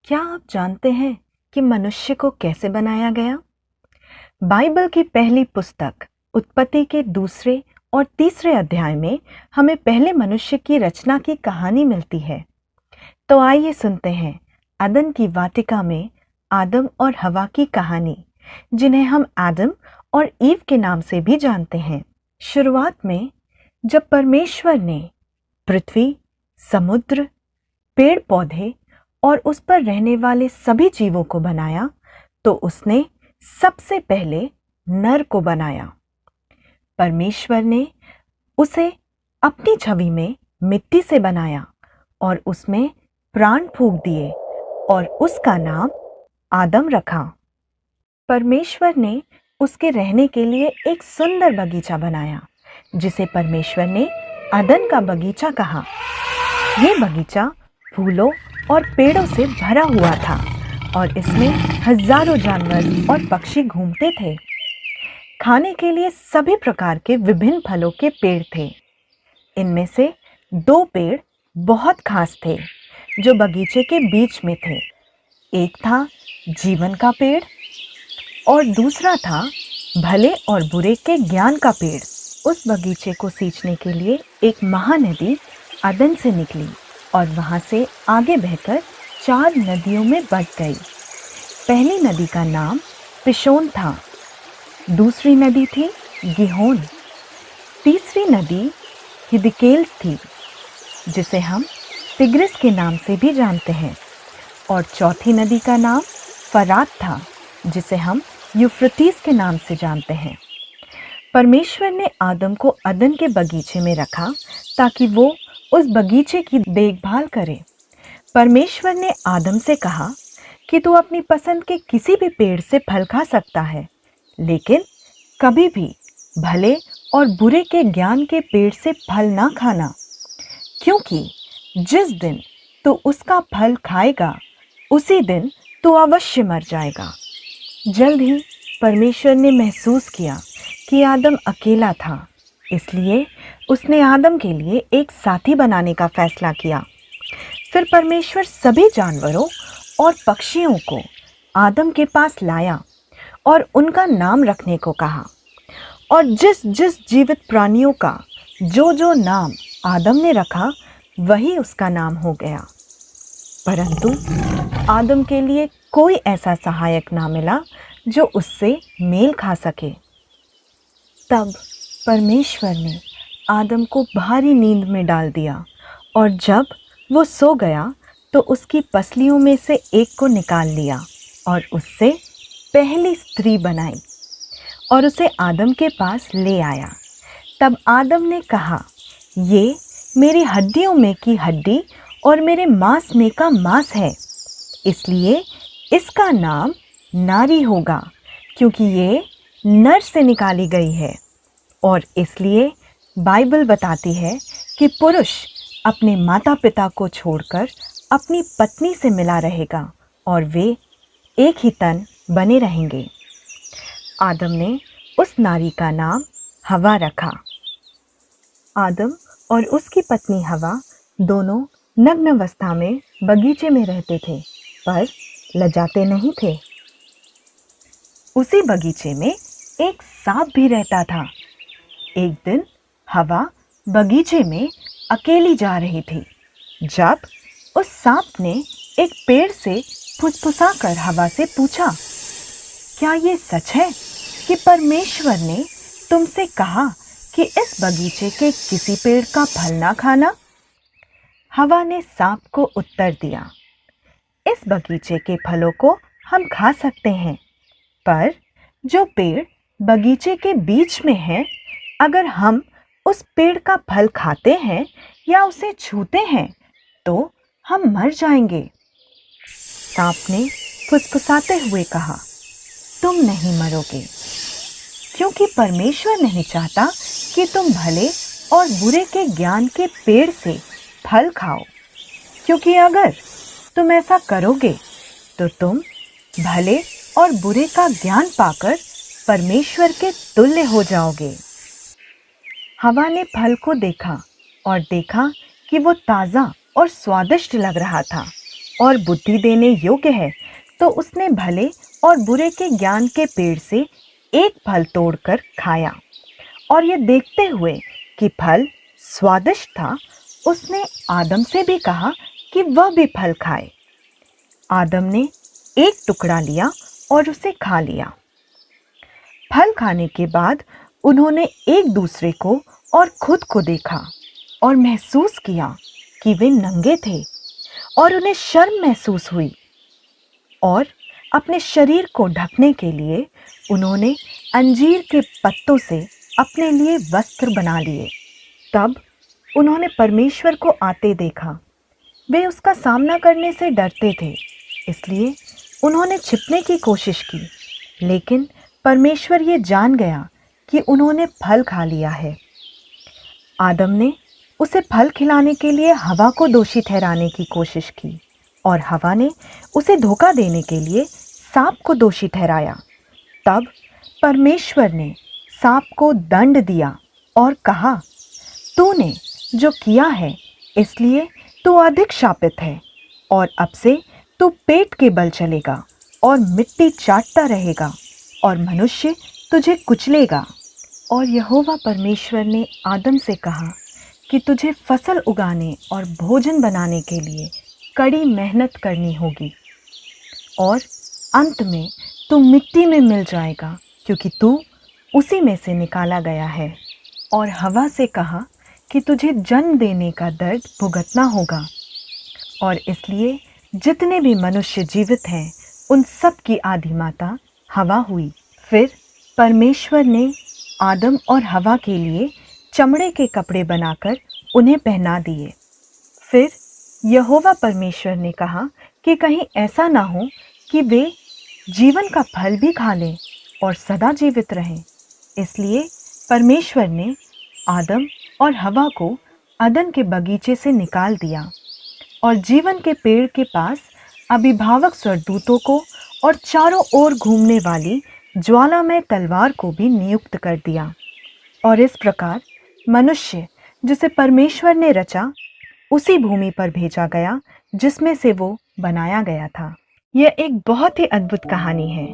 क्या आप जानते हैं कि मनुष्य को कैसे बनाया गया? बाइबल की पहली पुस्तक उत्पत्ति के दूसरे और तीसरे अध्याय में हमें पहले मनुष्य की रचना की कहानी मिलती है। तो आइए सुनते हैं अदन की वाटिका में आदम और हवा की कहानी, जिन्हें हम आदम और ईव के नाम से भी जानते हैं। शुरुआत में जब परमेश्वर ने पृथ्वी, समुद्र, पेड़ पौधे और उस पर रहने वाले सभी जीवों को बनाया, तो उसने सबसे पहले नर को बनाया। परमेश्वर ने उसे अपनी छवि में मिट्टी से बनाया और उसमें प्राण फूंक दिए और उसका नाम आदम रखा। परमेश्वर ने उसके रहने के लिए एक सुंदर बगीचा बनाया, जिसे परमेश्वर ने अदन का बगीचा कहा। यह बगीचा फूलों और पेड़ों से भरा हुआ था और इसमें हजारों जानवर और पक्षी घूमते थे। खाने के लिए सभी प्रकार के विभिन्न फलों के पेड़ थे। इनमें से 2 पेड़ बहुत खास थे जो बगीचे के बीच में थे। एक था जीवन का पेड़ और दूसरा था भले और बुरे के ज्ञान का पेड़। उस बगीचे को सींचने के लिए एक महानदी अदन से निकली और वहां से आगे बहकर 4 नदियों में बट गई। पहली नदी का नाम पिशोन था, दूसरी नदी थी गिहोन, तीसरी नदी हिदकेल थी, जिसे हम तिग्रिस के नाम से भी जानते हैं, और चौथी नदी का नाम फरात था, जिसे हम यूफ्रटीस के नाम से जानते हैं। परमेश्वर ने आदम को अदन के बगीचे में रखा ताकि वो उस बगीचे की देखभाल करे। परमेश्वर ने आदम से कहा कि तू अपनी पसंद के किसी भी पेड़ से फल खा सकता है, लेकिन कभी भी भले और बुरे के ज्ञान के पेड़ से फल ना खाना, क्योंकि जिस दिन तू उसका फल खाएगा उसी दिन तू अवश्य मर जाएगा। जल्द ही परमेश्वर ने महसूस किया कि आदम अकेला था, इसलिए उसने आदम के लिए एक साथी बनाने का फैसला किया। फिर परमेश्वर सभी जानवरों और पक्षियों को आदम के पास लाया और उनका नाम रखने को कहा, और जिस जिस जीवित प्राणियों का जो जो नाम आदम ने रखा वही उसका नाम हो गया। परंतु आदम के लिए कोई ऐसा सहायक ना मिला जो उससे मेल खा सके। तब परमेश्वर ने आदम को भारी नींद में डाल दिया, और जब वो सो गया तो उसकी पसलियों में से एक को निकाल लिया और उससे पहली स्त्री बनाई और उसे आदम के पास ले आया। तब आदम ने कहा, ये मेरी हड्डियों में की हड्डी और मेरे मांस में का मांस है, इसलिए इसका नाम नारी होगा, क्योंकि ये नर से निकाली गई है। और इसलिए बाइबल बताती है कि पुरुष अपने माता पिता को छोड़कर अपनी पत्नी से मिला रहेगा और वे एक ही तन बने रहेंगे। आदम ने उस नारी का नाम हवा रखा। आदम और उसकी पत्नी हवा दोनों नग्न अवस्था में बगीचे में रहते थे, पर लजाते नहीं थे। उसी बगीचे में एक सांप भी रहता था। एक दिन हवा बगीचे में अकेली जा रही थी, जब उस सांप ने एक पेड़ से फुसफुसाकर हवा से पूछा, क्या ये सच है कि परमेश्वर ने तुमसे कहा कि इस बगीचे के किसी पेड़ का फल ना खाना? हवा ने सांप को उत्तर दिया, इस बगीचे के फलों को हम खा सकते हैं, पर जो पेड़ बगीचे के बीच में है, अगर हम उस पेड़ का फल खाते हैं या उसे छूते हैं तो हम मर जाएंगे। सांप ने फुसफुसाते हुए कहा, तुम नहीं मरोगे, क्योंकि परमेश्वर नहीं चाहता कि तुम भले और बुरे के ज्ञान के पेड़ से फल खाओ, क्योंकि अगर तुम ऐसा करोगे तो तुम भले और बुरे का ज्ञान पाकर परमेश्वर के तुल्य हो जाओगे। हवा ने फल को देखा और देखा कि वो ताज़ा और स्वादिष्ट लग रहा था, और बुद्धि देने योग्य है, तो उसने भले और बुरे के ज्ञान के पेड़ से एक फल तोड़कर खाया, और ये देखते हुए कि फल स्वादिष्ट था, उसने आदम से भी कहा कि वह भी फल खाए। आदम ने एक टुकड़ा लिया और उसे खा लिया। फल खाने के बाद उन्होंने एक दूसरे को और खुद को देखा और महसूस किया कि वे नंगे थे, और उन्हें शर्म महसूस हुई, और अपने शरीर को ढकने के लिए उन्होंने अंजीर के पत्तों से अपने लिए वस्त्र बना लिए। तब उन्होंने परमेश्वर को आते देखा। वे उसका सामना करने से डरते थे, इसलिए उन्होंने छिपने की कोशिश की, लेकिन परमेश्वर ये जान गया कि उन्होंने फल खा लिया है। आदम ने उसे फल खिलाने के लिए हवा को दोषी ठहराने की कोशिश की, और हवा ने उसे धोखा देने के लिए सांप को दोषी ठहराया। तब परमेश्वर ने सांप को दंड दिया और कहा, तूने जो किया है इसलिए तू अधिक शापित है, और अब से तू पेट के बल चलेगा और मिट्टी चाटता रहेगा, और मनुष्य तुझे कुचलेगा। और यहोवा परमेश्वर ने आदम से कहा कि तुझे फसल उगाने और भोजन बनाने के लिए कड़ी मेहनत करनी होगी, और अंत में तू मिट्टी में मिल जाएगा, क्योंकि तू उसी में से निकाला गया है। और हवा से कहा कि तुझे जन्म देने का दर्द भुगतना होगा, और इसलिए जितने भी मनुष्य जीवित हैं उन सब की आदि माता हवा हुई। फिर परमेश्वर ने आदम और हवा के लिए चमड़े के कपड़े बनाकर उन्हें पहना दिए। फिर यहोवा परमेश्वर ने कहा कि कहीं ऐसा ना हो कि वे जीवन का फल भी खा लें और सदा जीवित रहें। इसलिए परमेश्वर ने आदम और हवा को अदन के बगीचे से निकाल दिया, और जीवन के पेड़ के पास अभिभावक स्वर्गदूतों को और चारों ओर घूमने वाली ज्वालामय तलवार को भी नियुक्त कर दिया। और इस प्रकार मनुष्य जिसे परमेश्वर ने रचा उसी भूमि पर भेजा गया जिसमें से वो बनाया गया था। यह एक बहुत ही अद्भुत कहानी है।